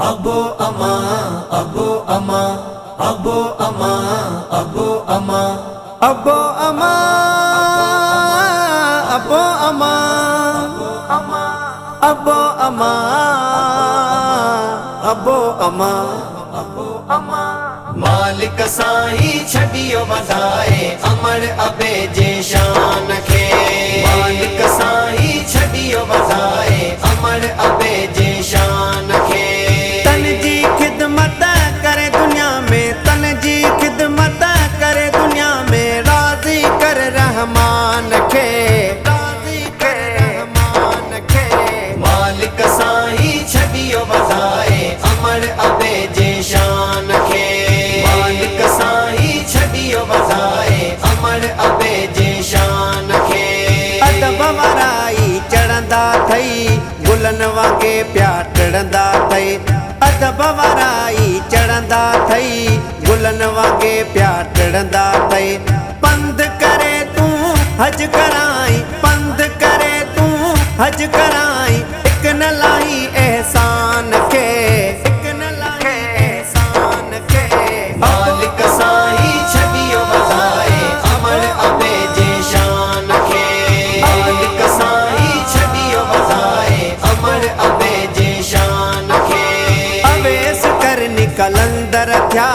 अबो अमा अबो अमा अबो अमा अबो अमा अबो अमा अबो अमा अबो अमा अबो अमा अबो अमा मालिक साईं छडियो वधाए अमर अबे जे शान खे मालिक साईं छडियो वधाए अमर अबे जे शान खे तन जी खिदमत करे दुनिया में तन जी खिदमत करे दुनिया में राज़ी कर रहमान खे राज़ी कर रहमान खे मालिक साईं छडियो वधाए अमर अबे जे शान खे मालिक साईं छडियो वधाए अमर अबे जे शान खे अदब वराई चढ़ंदा थई गुलन वांगे प्या टिड़ंदा थई अदब वराई चढ़ंदा थई गुलन वांगे प्या टिड़ंदा थई पंध करे तू हज कराई पंध करे तू हज कराई एक न लाई एहसान के एक न लाई एहसान के मालिक साईं छडियो वधाए अमर अबे जे शान खे मालिक साईं छडियो वधाए अमर अबे जे शान खे अवेस कर निकलंदर थिया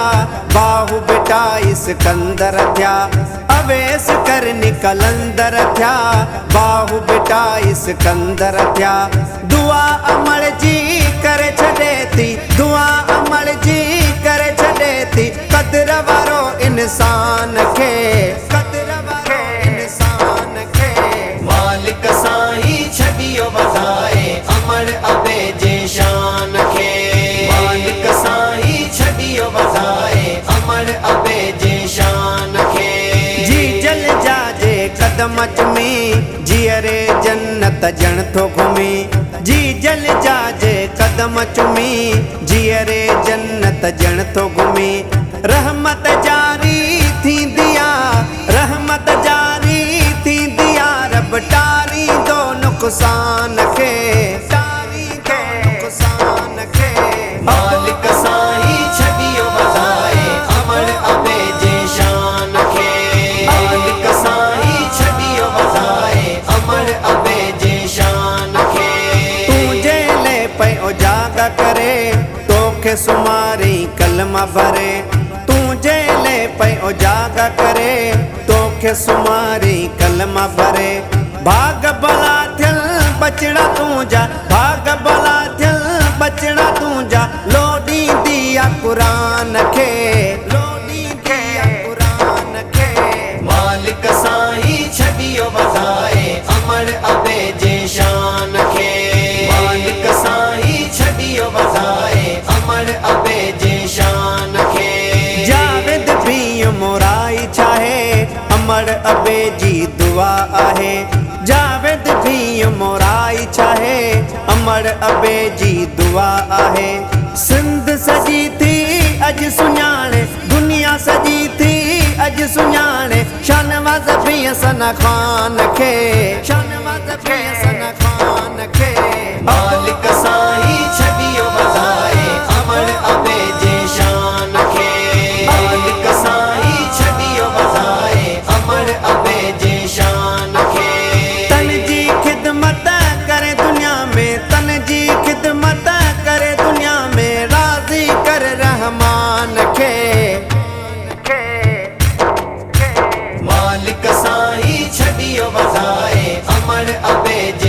बाहु बेटा सिकंदर थिया अवेस कर निकलंदर थिया बाहु बेटा सिकंदर थिया दुआ अमर जी करे छॾे थी दुआ अमर जी करे छॾे थी कदर वारो इंसान खे कदर वारो इंसान खे मालिक साईं छडियो वधाए अमर अबे जे शान खे मालिक साईं छडियो वधाए अमर अबे जे शान खे जी जल जाजे कदम चुमी जियरे जन्नत जण थो घुमी जी जल जाजे कदम चुमी जियरे जन्नत जण थो घुमी रहमत जारी थींदी आहे रहमत जारी थींदी आहे रब टारी दो नुक़सान खे टारी दो नुक़सान खे मालिक साईं छडियो वधाए अमर अबे जे शान खे मालिक साईं छडियो वधाए अमर अबे जे शान खे तुझे ले पे उजागा करे तोखे सुमारी कलमा भरे तुझे ले पे उजागा करे तोखे सुमारी कलमा भरे भाग भला थियल बचड़ा तुंहिंजा भाग भला थियल बचड़ा तुंहिंजा लोडी दिया कुरान खे लोडी दिया कुरान खे मालिक साईं छडियो वधाए अमर अबे जे शान खे मालिक साईं छडियो वधाए अमर अबे जे शान खे जावेद भी मोराई चाहे अमर अबे जी दुआ आहे जावेद भी मोराई चाहे अमर अबे जी दुआ आहे सिंध सजी थी अज सुञाणे दुनिया सजी थी अज सुञाणे शानवाज़ भी सना खान खे शानवाज़ भी सना खान खे मालिक साईं छडियो वधाए अमर अबे जे शान खे मालिक साईं छडियो वधाए अमर अबे जे शान खे तन जी खिदमत करे दुनिया में तन जी खिदमत करे दुनिया में राज़ी कर रहमान खे मालिक साईं छडियो वधाए अमर अबे जे